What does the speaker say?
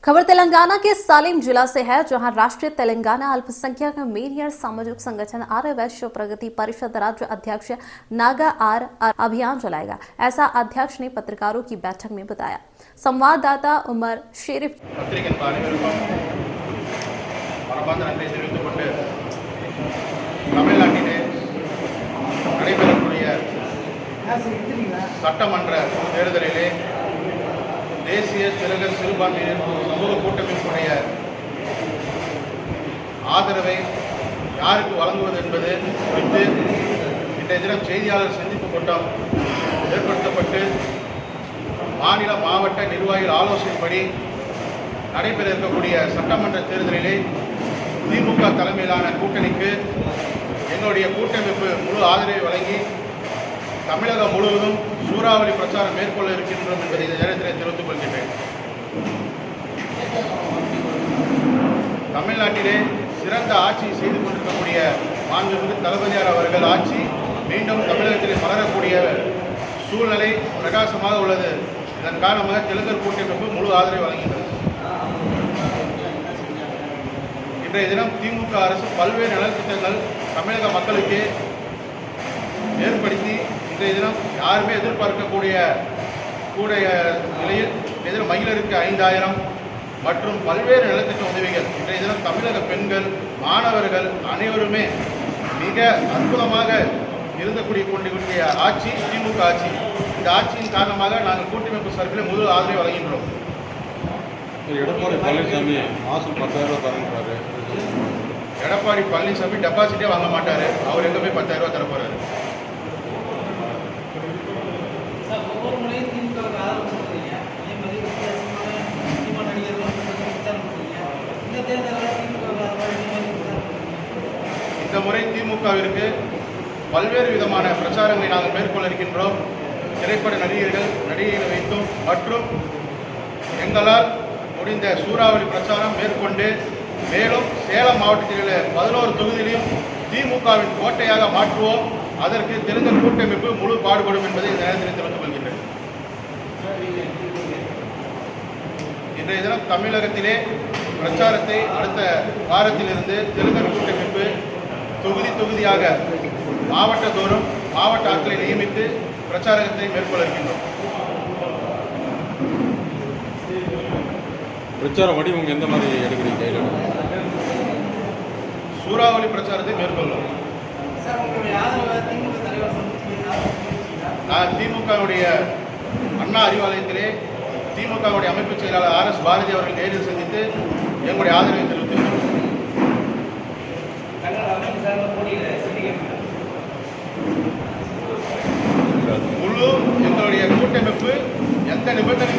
खबर तेलंगाना के सालेम जिला से है, जहां राष्ट्रीय तेलंगाना अल्पसंख्यक मीडिया सामाजिक संगठन आर्य वैश्य प्रगति परिषद राज्य अध्यक्ष नागा आर अभियान चलाएगा। ऐसा अध्यक्ष ने पत्रकारों की बैठक में बताया। संवाददाता उमर शेरिफ தேசிய தெலுங்கு சிறுபான்மையினர் சமூக கூட்டமைப்புடைய ஆதரவை யாருக்கு வழங்குவது என்பது குறித்து இன்றைய தினம் செய்தியாளர் சந்திப்பு கூட்டம் ஏற்படுத்தப்பட்டு மாநில மாவட்ட நிர்வாகிகள் ஆலோசனைப்படி நடைபெற இருக்கக்கூடிய சட்டமன்ற தேர்தலிலே திமுக தலைமையிலான கூட்டணிக்கு எங்களுடைய கூட்டமைப்பு முழு ஆதரவை வழங்கி தமிழகம் முழுவதும் சூறாவளி பிரச்சாரம் மேற்கொள்ள இருக்கின்றோம் என்பதை இந்த நேரத்தில் தெரிவித்துக் கொள்கின்றேன். தமிழ்நாட்டிலே சிறந்த ஆட்சி செய்து கொண்டிருக்கக்கூடிய மாண்புமிகு தளபதியார் அவர்கள் ஆட்சி மீண்டும் தமிழகத்திலே மலரக்கூடிய சூழ்நிலை பிரகாசமாக உள்ளது. இதன் காரணமாக தெலுங்கர் கூட்டமைப்பு முழு ஆதரவை வழங்குகிறது. இன்றைய தினம் திமுக அரசு பல்வேறு நலத்திட்டங்கள் தமிழக மக்களுக்கு ஏற்படுத்தி இன்றைய தினம் யாருமே எதிர்பார்க்கக்கூடிய நிலையில் இதில் மகளிருக்கு 5000 மற்றும் பல்வேறு நலத்திட்ட உதவிகள் இன்றைய தினம் தமிழக பெண்கள் மாணவர்கள் அனைவருமே மிக அற்புதமாக கொண்டிருக்கூடிய ஆட்சி திமுக ஆட்சி. இந்த ஆட்சியின் காரணமாக நாங்கள் கூட்டமைப்பு சார்பில் முழு ஆதரவை வழங்குகின்றோம். எடப்பாடி பழனிசாமி மாதம் 10,000 தரங்கிறாரு. எடப்பாடி பழனிசாமி டெபாசிட்டே வாங்க மாட்டார். அவர் எங்கே போய் 10,000 தர போகிறாரு? இந்த முறை திமுகவிற்கு பல்வேறு விதமான பிரச்சாரங்களை நாங்கள் மேற்கொள்ள இருக்கின்றோம். திரைப்பட நடிகைகளை வைத்தும் மற்றும் எங்களால் முடிந்த சூறாவளி பிரச்சாரம் மேற்கொண்டு மேலும் சேலம் மாவட்டத்தில் உள்ள 11 தொகுதியிலையும் திமுகவின் கோட்டையாக மாற்றுவோம். அதற்கு தெலுங்கர் கூட்டமைப்பு முழு பாடுபடும் என்பதை இந்த நேரத்தில் தெரிவித்துக் கொள்கின்றேன். இன்றைய தினம் தமிழகத்திலே பிரச்சாரத்தை அடுத்த வாரத்திலிருந்து தெலுங்கர் கூட்டமைப்பு தொகுதியாக மாவட்டத்தோறும் மாவட்ட ஆட்களை நியமித்து பிரச்சாரத்தை மேற்கொள்ள இருக்கின்றோம். பிரச்சார வடிவம் எந்த மாதிரி எடுக்கிறீங்க? சூறாவளி பிரச்சாரத்தை மேற்கொள்ளும். நான் திமுகவுடைய அண்ணா அறிவாலயத்திலே திமுகவுடைய அமைப்பு செயலாளர் RS பாரதி அவர்கள் நேரில் சந்தித்து எங்களுடைய ஆதரவை தெரிவித்திருக்கிறோம். முழு எங்களுடைய கூட்டமைப்பு எந்த நிபந்தனை